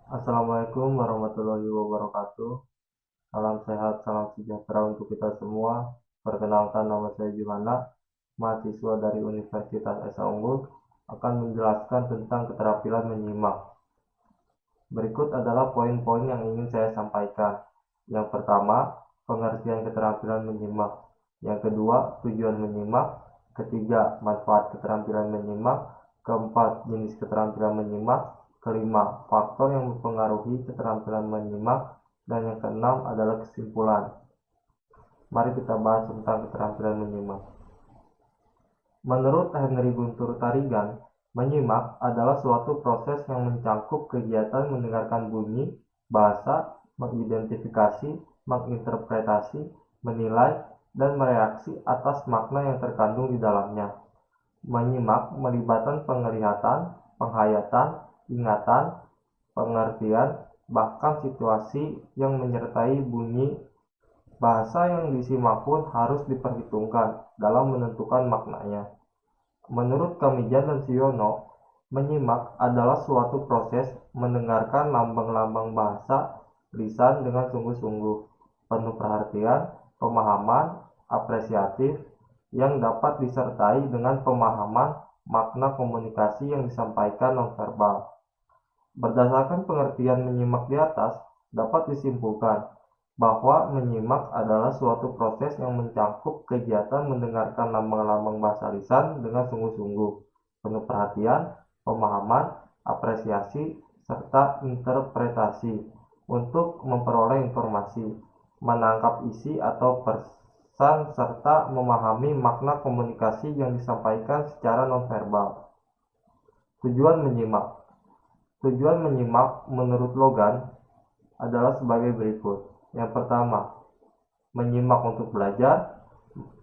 Assalamualaikum warahmatullahi wabarakatuh. Salam sehat, salam sejahtera untuk kita semua. Perkenalkan, nama saya Juhana, mahasiswa dari Universitas Esa Unggul, akan menjelaskan tentang keterampilan menyimak. Berikut adalah poin-poin yang ingin saya sampaikan. Yang pertama, pengertian keterampilan menyimak. Yang kedua, tujuan menyimak. Ketiga, manfaat keterampilan menyimak. Keempat, jenis keterampilan menyimak. Kelima, faktor yang mempengaruhi keterampilan menyimak. Dan yang keenam adalah kesimpulan. Mari kita bahas tentang keterampilan menyimak. Menurut Henry Guntur Tarigan, menyimak adalah suatu proses yang mencakup kegiatan mendengarkan bunyi, bahasa, mengidentifikasi, menginterpretasi, menilai, dan mereaksi atas makna yang terkandung di dalamnya. Menyimak melibatkan penglihatan, penghayatan, ingatan, pengertian, bahkan situasi yang menyertai bunyi. Bahasa yang disimak pun harus diperhitungkan dalam menentukan maknanya. Menurut Kamijan dan Siono, menyimak adalah suatu proses mendengarkan lambang-lambang bahasa lisan dengan sungguh-sungguh, penuh perhatian, pemahaman, apresiatif, yang dapat disertai dengan pemahaman makna komunikasi yang disampaikan nonverbal. Berdasarkan pengertian menyimak di atas, dapat disimpulkan bahwa menyimak adalah suatu proses yang mencakup kegiatan mendengarkan lambang-lambang bahasa lisan dengan sungguh-sungguh, penuh perhatian, pemahaman, apresiasi, serta interpretasi untuk memperoleh informasi, menangkap isi atau pesan, serta memahami makna komunikasi yang disampaikan secara nonverbal. Tujuan menyimak. Tujuan menyimak menurut Logan adalah sebagai berikut. Yang pertama, menyimak untuk belajar.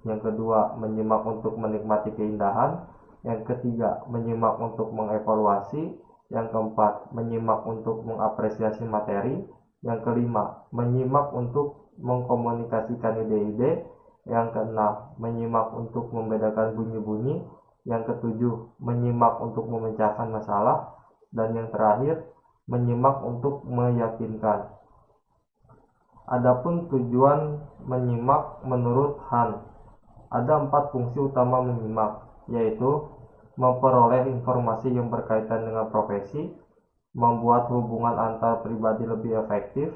Yang kedua, menyimak untuk menikmati keindahan. Yang ketiga, menyimak untuk mengevaluasi. Yang keempat, menyimak untuk mengapresiasi materi. Yang kelima, menyimak untuk mengkomunikasikan ide-ide. Yang keenam, menyimak untuk membedakan bunyi-bunyi. Yang ketujuh, menyimak untuk memecahkan masalah. Dan yang terakhir, menyimak untuk meyakinkan. Adapun tujuan menyimak menurut Han, ada 4 fungsi utama menyimak, yaitu memperoleh informasi yang berkaitan dengan profesi, membuat hubungan antar pribadi lebih efektif,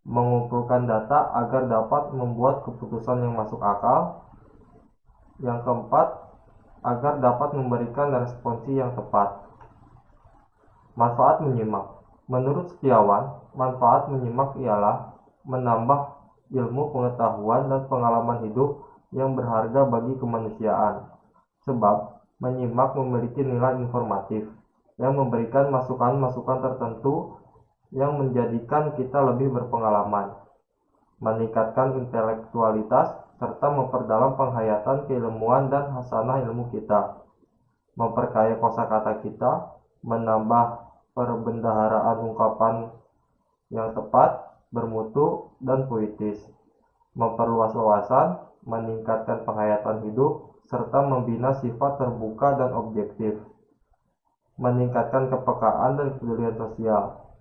mengumpulkan data agar dapat membuat keputusan yang masuk akal. Yang keempat, agar dapat memberikan responsi yang tepat. Manfaat menyimak. Menurut Setiawan, manfaat menyimak ialah menambah ilmu pengetahuan dan pengalaman hidup yang berharga bagi kemanusiaan. Sebab menyimak memiliki nilai informatif yang memberikan masukan-masukan tertentu yang menjadikan kita lebih berpengalaman, meningkatkan intelektualitas, serta memperdalam penghayatan keilmuan dan hasanah ilmu kita, memperkaya kosakata kita, menambah perbendaharaan ungkapan yang tepat, bermutu, dan puitis, memperluas wawasan, meningkatkan penghayatan hidup, serta membina sifat terbuka dan objektif, meningkatkan kepekaan dan kepedulian sosial,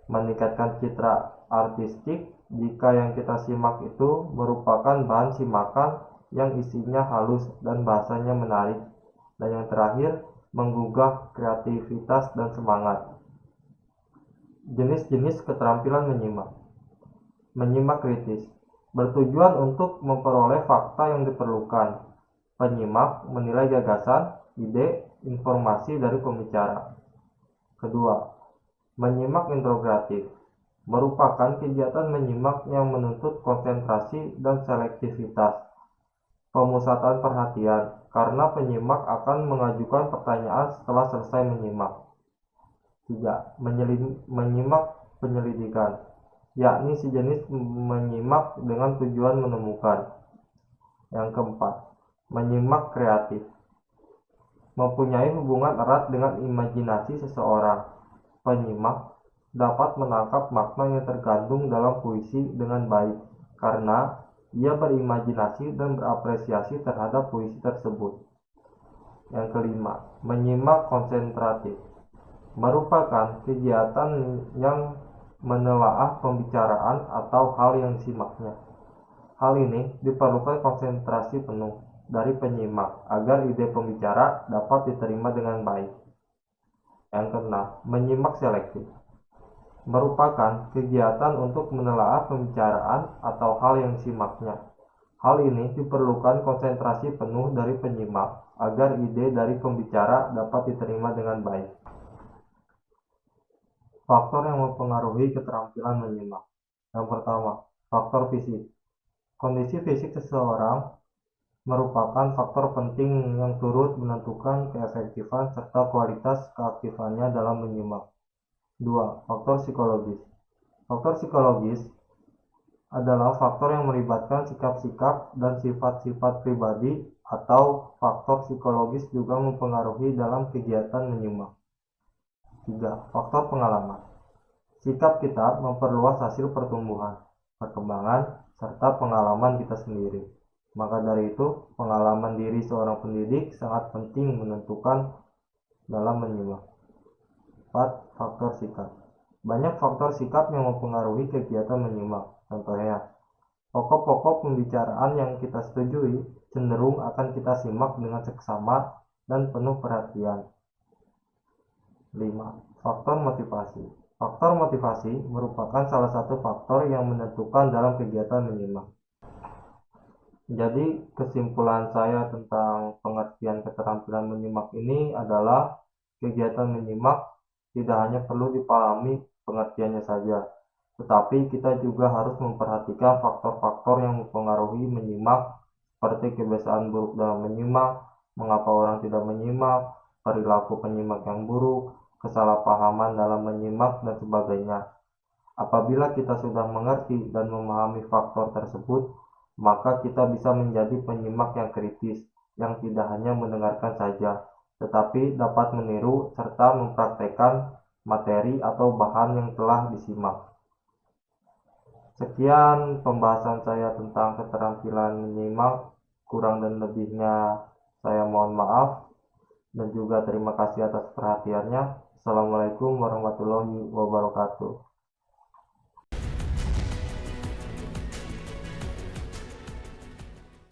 meningkatkan citra artistik jika yang kita simak itu merupakan bahan simakan yang isinya halus dan bahasanya menarik, dan yang terakhir, menggugah kreativitas dan semangat. Jenis-jenis keterampilan menyimak. Menyimak kritis bertujuan untuk memperoleh fakta yang diperlukan. Penyimak menilai gagasan, ide, informasi dari pembicara. Kedua, menyimak integratif merupakan kegiatan menyimak yang menuntut konsentrasi dan selektivitas, pemusatan perhatian, karena penyimak akan mengajukan pertanyaan setelah selesai menyimak. 3. Menyimak penyelidikan, yakni sejenis menyimak dengan tujuan menemukan. Yang keempat, menyimak kreatif, mempunyai hubungan erat dengan imajinasi seseorang. Penyimak dapat menangkap makna yang terkandung dalam puisi dengan baik karena ia berimajinasi dan berapresiasi terhadap puisi tersebut. Yang kelima, menyimak konsentratif, merupakan kegiatan yang menelaah pembicaraan atau hal yang disimaknya. Hal ini diperlukan konsentrasi penuh dari penyimak agar ide pembicara dapat diterima dengan baik. Yang keenam, menyimak selektif merupakan kegiatan untuk menelaah pembicaraan atau hal yang disimaknya. Hal ini diperlukan konsentrasi penuh dari penyimak agar ide dari pembicara dapat diterima dengan baik. Faktor yang mempengaruhi keterampilan menyimak. Yang pertama, faktor fisik. Kondisi fisik seseorang merupakan faktor penting yang turut menentukan keefektifan serta kualitas keaktifannya dalam menyimak. 2. Faktor psikologis. Faktor psikologis adalah faktor yang melibatkan sikap-sikap dan sifat-sifat pribadi atau faktor psikologis juga mempengaruhi dalam kegiatan menyimak. 3. Faktor pengalaman. Sikap kita memperluas hasil pertumbuhan, perkembangan, serta pengalaman kita sendiri. Maka dari itu, pengalaman diri seorang pendidik sangat penting menentukan dalam menyimak. 4. Faktor sikap. Banyak faktor sikap yang mempengaruhi kegiatan menyimak. Contohnya, pokok-pokok pembicaraan yang kita setujui cenderung akan kita simak dengan seksama dan penuh perhatian. 5. Faktor motivasi. Faktor motivasi merupakan salah satu faktor yang menentukan dalam kegiatan menyimak. Jadi kesimpulan saya tentang pengertian keterampilan menyimak ini adalah kegiatan menyimak tidak hanya perlu dipahami pengertiannya saja, tetapi kita juga harus memperhatikan faktor-faktor yang mempengaruhi menyimak, seperti kebiasaan buruk dalam menyimak, mengapa orang tidak menyimak, perilaku penyimak yang buruk, kesalahpahaman dalam menyimak, dan sebagainya. Apabila kita sudah mengerti dan memahami faktor tersebut, maka kita bisa menjadi penyimak yang kritis, yang tidak hanya mendengarkan saja, tetapi dapat meniru serta mempraktekkan materi atau bahan yang telah disimak. Sekian pembahasan saya tentang keterampilan menyimak. Kurang dan lebihnya saya mohon maaf, dan juga terima kasih atas perhatiannya. Assalamualaikum warahmatullahi wabarakatuh.